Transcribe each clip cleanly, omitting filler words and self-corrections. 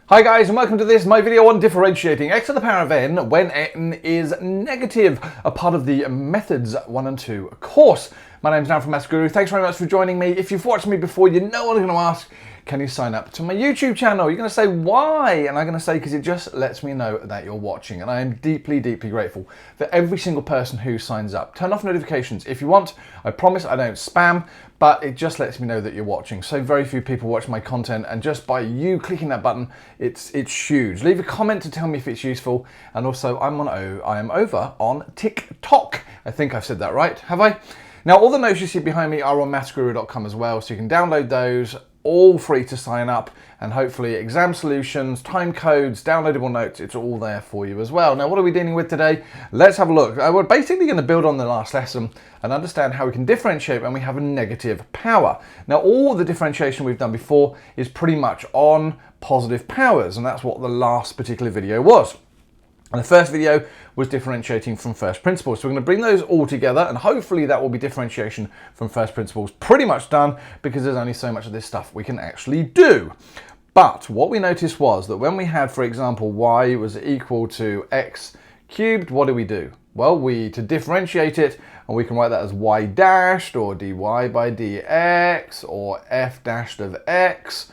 Hi guys, and welcome to this, my video on differentiating x to the power of n when n is negative, a part of the methods 1 and 2 course. My name's Dan from Maths Guru. Thanks very much for joining me. If you've watched me before, you know what I'm going to ask. Can you sign up to my YouTube channel? You're going to say, why? And I'm going to say, because it just lets me know that you're watching. And I am deeply, deeply grateful for every single person who signs up. Turn off notifications if you want. I promise I don't spam, but it just lets me know that you're watching. So very few people watch my content, and just by you clicking that button, it's huge. Leave a comment to tell me if it's useful. And also, I am over on TikTok. I think I've said that right, have I? Now, all the notes you see behind me are on mathsguru.com as well, so you can download those, all free to sign up, and hopefully exam solutions, time codes, downloadable notes, it's all there for you as well. Now, what are we dealing with today? Let's have a look. We're basically going to build on the last lesson and understand how we can differentiate when we have a negative power. Now, all the differentiation we've done before is pretty much on positive powers, and that's what the last particular video was. And the first video was differentiating from first principles. So we're going to bring those all together, and hopefully that will be differentiation from first principles pretty much done, because there's only so much of this stuff we can actually do. But what we noticed was that when we had, for example, y was equal to x cubed, what do? Well, to differentiate it, and we can write that as y dashed, or dy by dx, or f dashed of x,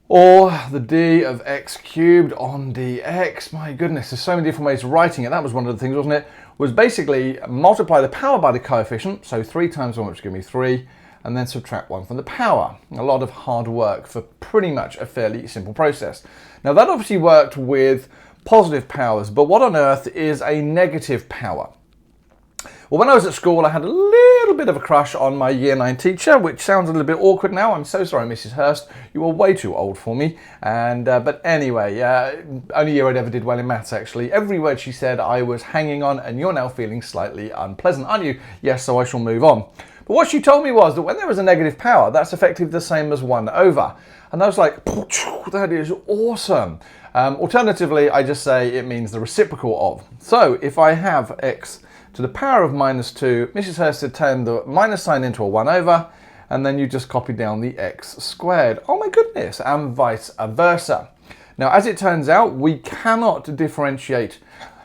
or the d of x cubed on dx. My goodness, there's so many different ways of writing it. That was one of the things, wasn't it? Was basically multiply the power by the coefficient, so 3 times 1, which give me 3, and then subtract 1 from the power. A lot of hard work for pretty much a fairly simple process. Now, that obviously worked with positive powers, but what on earth is a negative power? Well, when I was at school, I had a little bit of a crush on my year 9 teacher, which sounds a little bit awkward now. I'm so sorry, Mrs. Hurst. You were way too old for me. But anyway, only year I'd ever did well in maths, actually. Every word she said, I was hanging on, and you're now feeling slightly unpleasant, aren't you? Yes, so I shall move on. But what she told me was that when there was a negative power, that's effectively the same as 1 over. And I was like, that is awesome. Alternatively, I just say it means the reciprocal of. So if I have x to the power of minus 2, Mrs. Hurst had turned the minus sign into a 1 over, and then you just copy down the x squared. Oh my goodness, and vice versa. Now, as it turns out, we cannot differentiate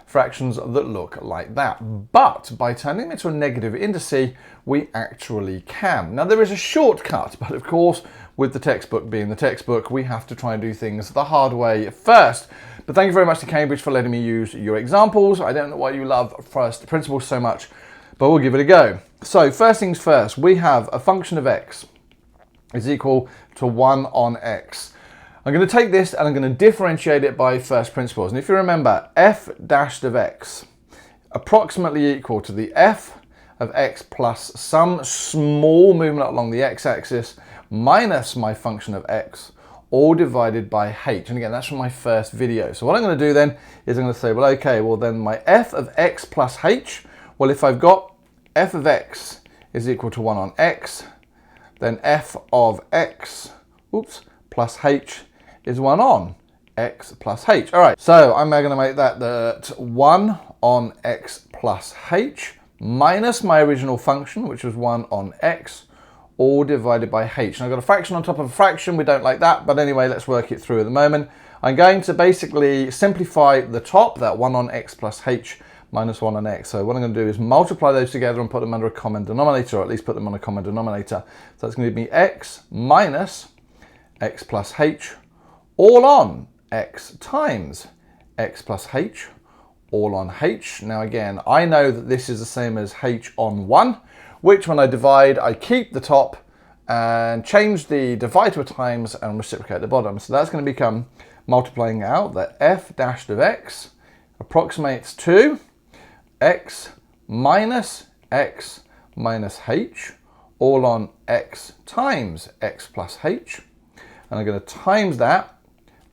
fractions that look like that, but by turning them into a negative indice, we actually can. Now, there is a shortcut, but of course, with the textbook being the textbook, we have to try and do things the hard way first. But thank you very much to Cambridge for letting me use your examples. I don't know why you love first principles so much, but we'll give it a go. So first things first, we have a function of x is equal to 1 on x. I'm going to take this and I'm going to differentiate it by first principles. And if you remember, f dashed of x approximately equal to the f of x plus some small movement along the x-axis minus my function of x, all divided by h. And again, that's from my first video. So what I'm going to do then is I'm going to say, well, okay, well then my f of x plus h, well, if I've got f of x is equal to 1 on x, then f of x, plus h is 1 on x plus h. All right, so I'm now going to make that 1 on x plus h minus my original function, which was 1 on x, all divided by h. And I've got a fraction on top of a fraction. We don't like that, but anyway, let's work it through at the moment. I'm going to basically simplify the top, that 1 on x plus h minus 1 on x. So what I'm going to do is multiply those together and put them under a common denominator, or at least put them on a common denominator. So that's going to give me x minus x plus h, all on x times x plus h, all on h. Now again, I know that this is the same as h on 1, which when I divide, I keep the top and change the divide to a times and reciprocate the bottom. So that's going to become, multiplying out, that f dashed of x approximates to x minus h, all on x times x plus h. And I'm going to times that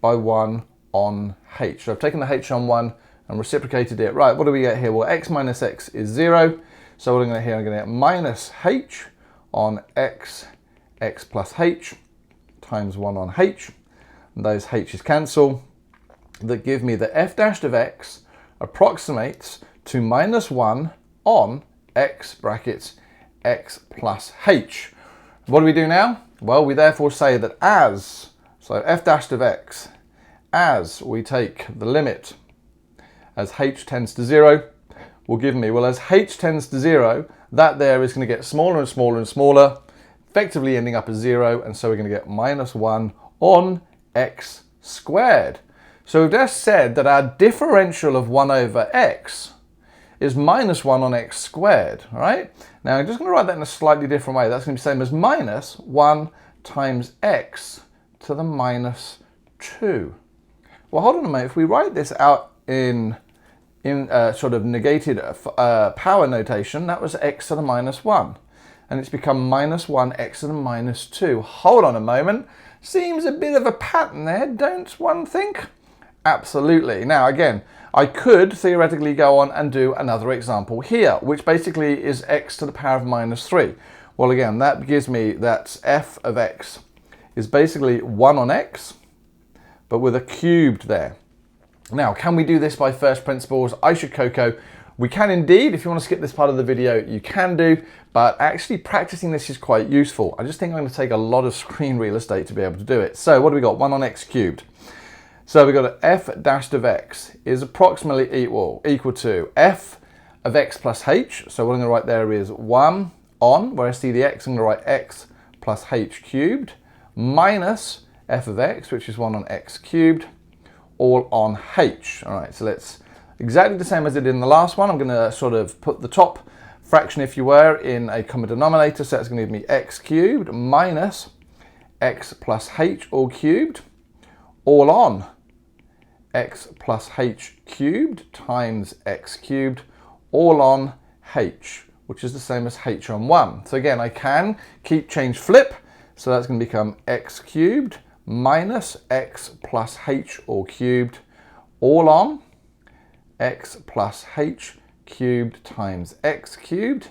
by 1 on h. So I've taken the h on 1 and reciprocated it. Right, what do we get here? Well, x minus x is 0. So what I'm going to I'm going to get minus h on x plus h times 1 on h. And those h's cancel. That give me that f dashed of x approximates to minus 1 on x brackets x plus h. What do we do now? Well, we therefore say that so f dashed of x as we take the limit as h tends to 0 will give me, well, as h tends to 0, that there is going to get smaller and smaller and smaller, effectively ending up as 0, and so we're going to get minus 1 on x squared. So we've just said that our differential of 1 over x is minus 1 on x squared, all right? Now I'm just going to write that in a slightly different way. That's going to be the same as minus 1 times x to the minus 2. Well, hold on a minute. If we write this out in sort of negated power notation, that was x to the minus 1. And it's become minus 1 x to the minus 2. Hold on a moment. Seems a bit of a pattern there, don't one think? Absolutely. Now, again, I could theoretically go on and do another example here, which basically is x to the power of minus 3. Well, again, that gives me that f of x is basically 1 on x, but with a cubed there. Now, can we do this by first principles? I should Coco. We can indeed. If you want to skip this part of the video, you can do, but actually practicing this is quite useful. I just think I'm going to take a lot of screen real estate to be able to do it. So what do we got? 1 on x cubed. So we've got an f dashed of x is approximately equal to f of x plus h. So what I'm going to write there is 1 on, where I see the x, I'm going to write x plus h cubed, minus f of x, which is 1 on x cubed, all on h. All right, so let's exactly the same as I did in the last one. I'm going to sort of put the top fraction, if you were, in a common denominator. So that's going to give me x cubed minus x plus h all cubed, all on x plus h cubed times x cubed, all on h, which is the same as h on 1. So again, I can keep change flip. So that's going to become x cubed minus x plus h all cubed, all on x plus h cubed times x cubed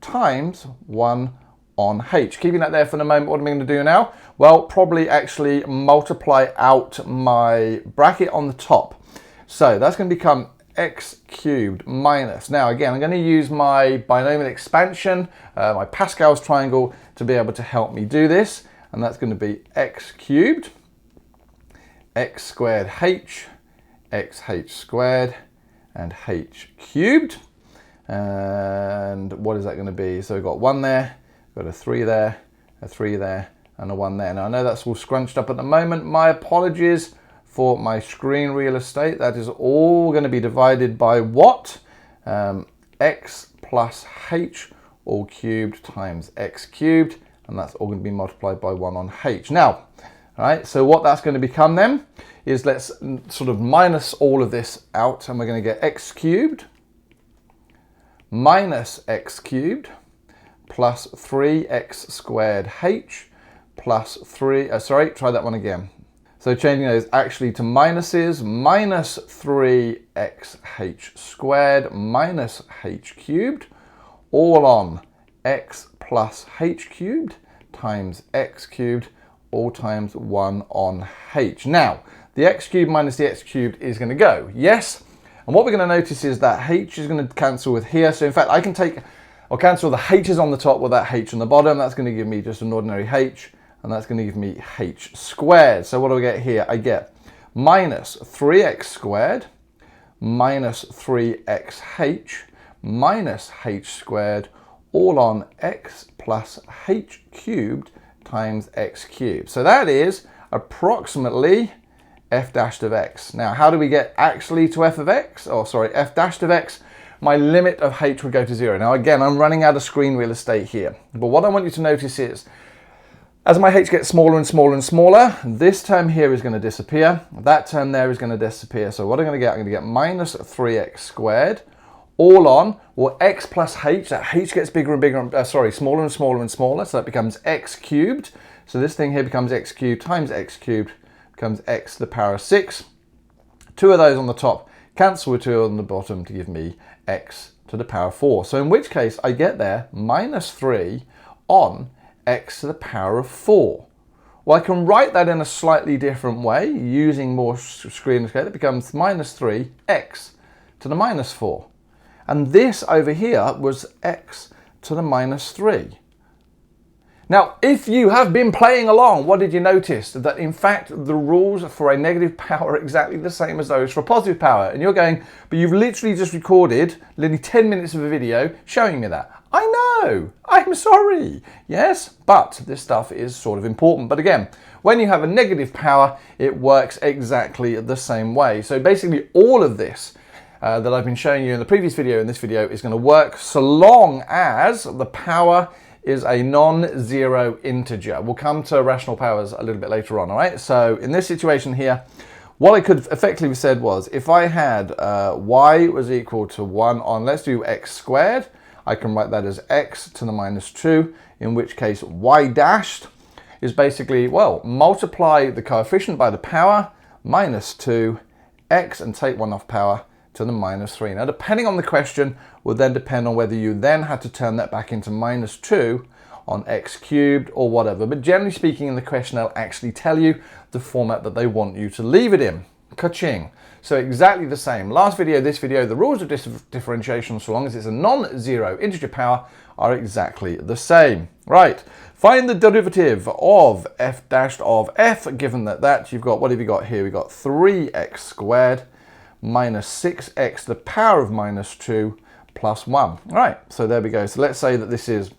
times 1 on h. Keeping that there for the moment, what am I going to do now? Well, probably actually multiply out my bracket on the top. So that's going to become x cubed minus, now again, I'm going to use my binomial expansion, my Pascal's triangle, to be able to help me do this. And that's going to be x cubed, x squared h, xh squared, and h cubed. And what is that going to be? So we've got 1 there, we've got a 3 there, a 3 there, and a 1 there. Now I know that's all scrunched up at the moment. My apologies for my screen real estate. That is all going to be divided by what? X plus h all cubed times x cubed. And that's all going to be multiplied by 1 on h. Now, all right, so what that's going to become then is, let's sort of minus all of this out, and we're going to get x cubed minus x cubed plus 3x squared h plus 3, try that one again. So changing those actually to minuses, minus 3xh squared minus h cubed, all on x plus h cubed times x cubed, all times 1 on h. Now, the x cubed minus the x cubed is going to go, yes? And what we're going to notice is that h is going to cancel with here. So in fact, I can cancel the h's on the top with that h on the bottom. That's going to give me just an ordinary h, and that's going to give me h squared. So what do I get here? I get minus 3x squared minus 3xh minus h squared, all on x plus h cubed times x cubed. So that is approximately f dashed of x. Now, how do we get actually to f of x? Oh, sorry, f dashed of x. My limit of h would go to 0. Now, again, I'm running out of screen real estate here. But what I want you to notice is, as my h gets smaller and smaller and smaller, this term here is going to disappear. That term there is going to disappear. So what I'm going to get minus 3x squared, all on, well, x plus h, that h gets bigger and bigger, smaller and smaller and smaller, so that becomes x cubed. So this thing here becomes x cubed times x cubed, becomes x to the power of 6. 2 of those on the top cancel with 2 on the bottom to give me x to the power of 4. So in which case I get there minus 3 on x to the power of 4. Well, I can write that in a slightly different way using more screen scale. It becomes minus 3x to the minus 4. And this over here was x to the minus 3. Now, if you have been playing along, what did you notice? That in fact, the rules for a negative power are exactly the same as those for a positive power. And you're going, but you've literally just recorded nearly 10 minutes of a video showing me that. I know, I'm sorry. Yes, but this stuff is sort of important. But again, when you have a negative power, it works exactly the same way. So basically all of this that I've been showing you in the previous video and this video is going to work so long as the power is a non-zero integer. We'll come to rational powers a little bit later on, all right? So in this situation here, what I could effectively have said was, if I had y was equal to 1 on, let's do x squared, I can write that as x to the minus 2, in which case y dashed is basically, well, multiply the coefficient by the power, minus 2x, and take 1 off power to the minus 3. Now, depending on the question, would then depend on whether you then had to turn that back into minus 2 on x cubed or whatever. But generally speaking, in the question, they'll actually tell you the format that they want you to leave it in. Ka-ching. So exactly the same. Last video, this video, the rules of differentiation, so long as it's a non-zero integer power, are exactly the same. Right. Find the derivative of f dashed of f, given that you've got, what have you got here? We've got 3x squared minus 6x to the power of minus 2 plus 1. All right, so there we go. So let's say that this is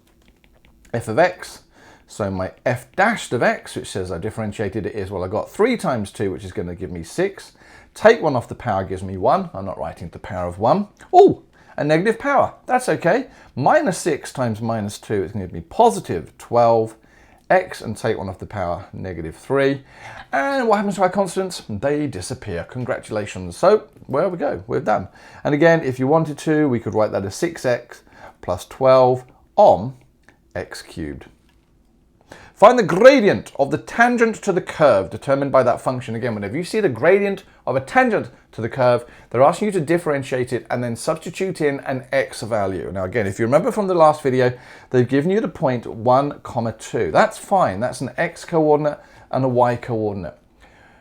f of x. So my f dashed of x, which says I differentiated it, is, well, I got 3 times 2, which is going to give me 6. Take 1 off the power gives me 1. I'm not writing the power of 1. Oh, a negative power. That's okay. Minus 6 times minus 2 is going to give me positive 12. X, and take 1 off the power, negative 3. And what happens to our constants? They disappear. Congratulations. So, there we go. We're done. And again, if you wanted to, we could write that as 6x plus 12 on x cubed. Find the gradient of the tangent to the curve determined by that function. Again, whenever you see the gradient of a tangent to the curve, they're asking you to differentiate it and then substitute in an x value. Now again, if you remember from the last video, they've given you the point 1, 2. That's fine. That's an x coordinate and a y coordinate.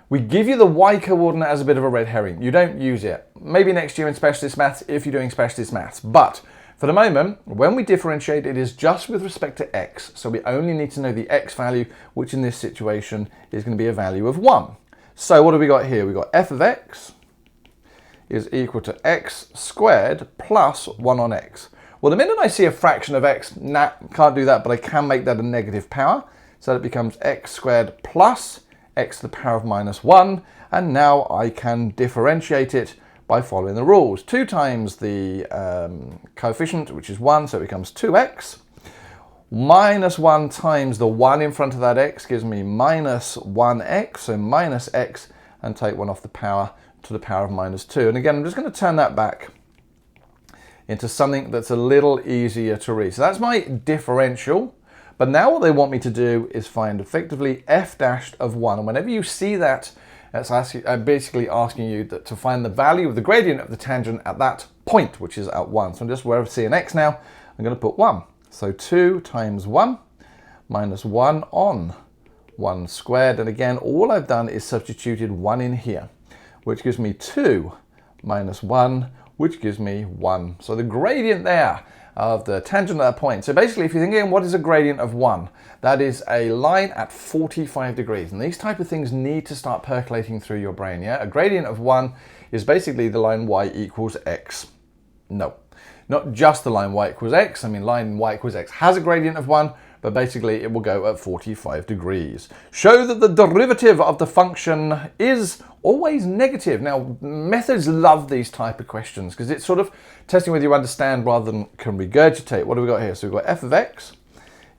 We give you the y coordinate as a bit of a red herring. You don't use it. Maybe next year in specialist maths if you're doing specialist maths. But for the moment, when we differentiate, it is just with respect to x. So we only need to know the x value, which in this situation is going to be a value of 1. So what have we got here? We've got f of x is equal to x squared plus 1 on x. Well, the minute I see a fraction of x, nah, can't do that, but I can make that a negative power. So it becomes x squared plus x to the power of minus 1. And now I can differentiate it by following the rules. 2 times the coefficient, which is 1, so it becomes 2x. Minus 1 times the 1 in front of that x gives me minus 1x, so minus x, and take 1 off the power to the power of minus 2. And again, I'm just going to turn that back into something that's a little easier to read. So that's my differential. But now what they want me to do is find effectively f dashed of 1. And whenever you see that, it's basically asking you to find the value of the gradient of the tangent at that point, which is at 1. So I'm just, where I see an x now, I'm going to put 1. So 2 times 1 minus 1 on 1 squared. And again, all I've done is substituted 1 in here, which gives me 2 minus 1, which gives me 1. So the gradient there of the tangent at that point. So basically, if you're thinking, what is a gradient of 1? That is a line at 45 degrees. And these type of things need to start percolating through your brain, yeah? A gradient of 1 is basically the line y equals x. No, not just the line y equals x. I mean, line y equals x has a gradient of 1, but basically it will go at 45 degrees. Show that the derivative of the function is always negative. Now, methods love these type of questions because it's sort of testing whether you understand rather than can regurgitate. What do we got here? So we've got f of x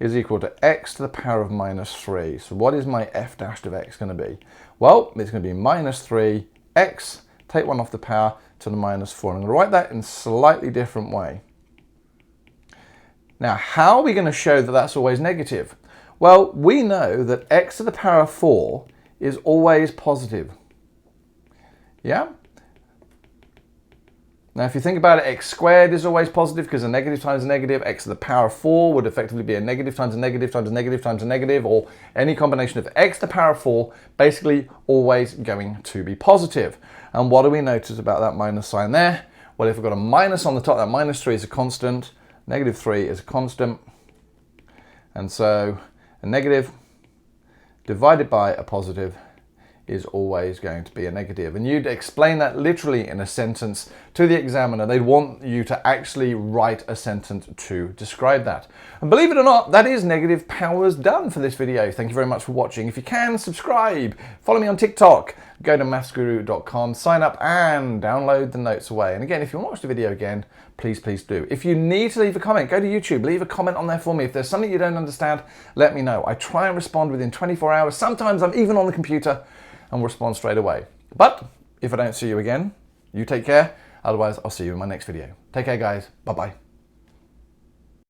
is equal to x to the power of minus 3. So what is my f dashed of x going to be? Well, it's going to be minus 3x, take 1 off the power to the minus 4. I'm going to write that in a slightly different way. Now, how are we going to show that that's always negative? Well, we know that x to the power of 4 is always positive. Yeah? Now, if you think about it, x squared is always positive because a negative times a negative. X to the power of 4 would effectively be a negative times a negative times a negative times a negative, or any combination of x to the power of 4, basically always going to be positive. And what do we notice about that minus sign there? Well, if we've got a minus on the top, that minus 3 is a constant, negative 3 is a constant. And so A negative divided by a positive is always going to be a negative. And you'd explain that literally in a sentence to the examiner. They'd want you to actually write a sentence to describe that. And believe it or not, that is negative powers done for this video. Thank you very much for watching. If you can, subscribe, follow me on TikTok, go to maffsguru.com, sign up and download the notes away. And again, if you want to watch the video again, please do. If you need to leave a comment, go to YouTube, leave a comment on there for me. If there's something you don't understand, let me know. I try and respond within 24 hours. Sometimes I'm even on the computer and will respond straight away. But if I don't see you again, you take care. Otherwise, I'll see you in my next video. Take care, guys. Bye-bye.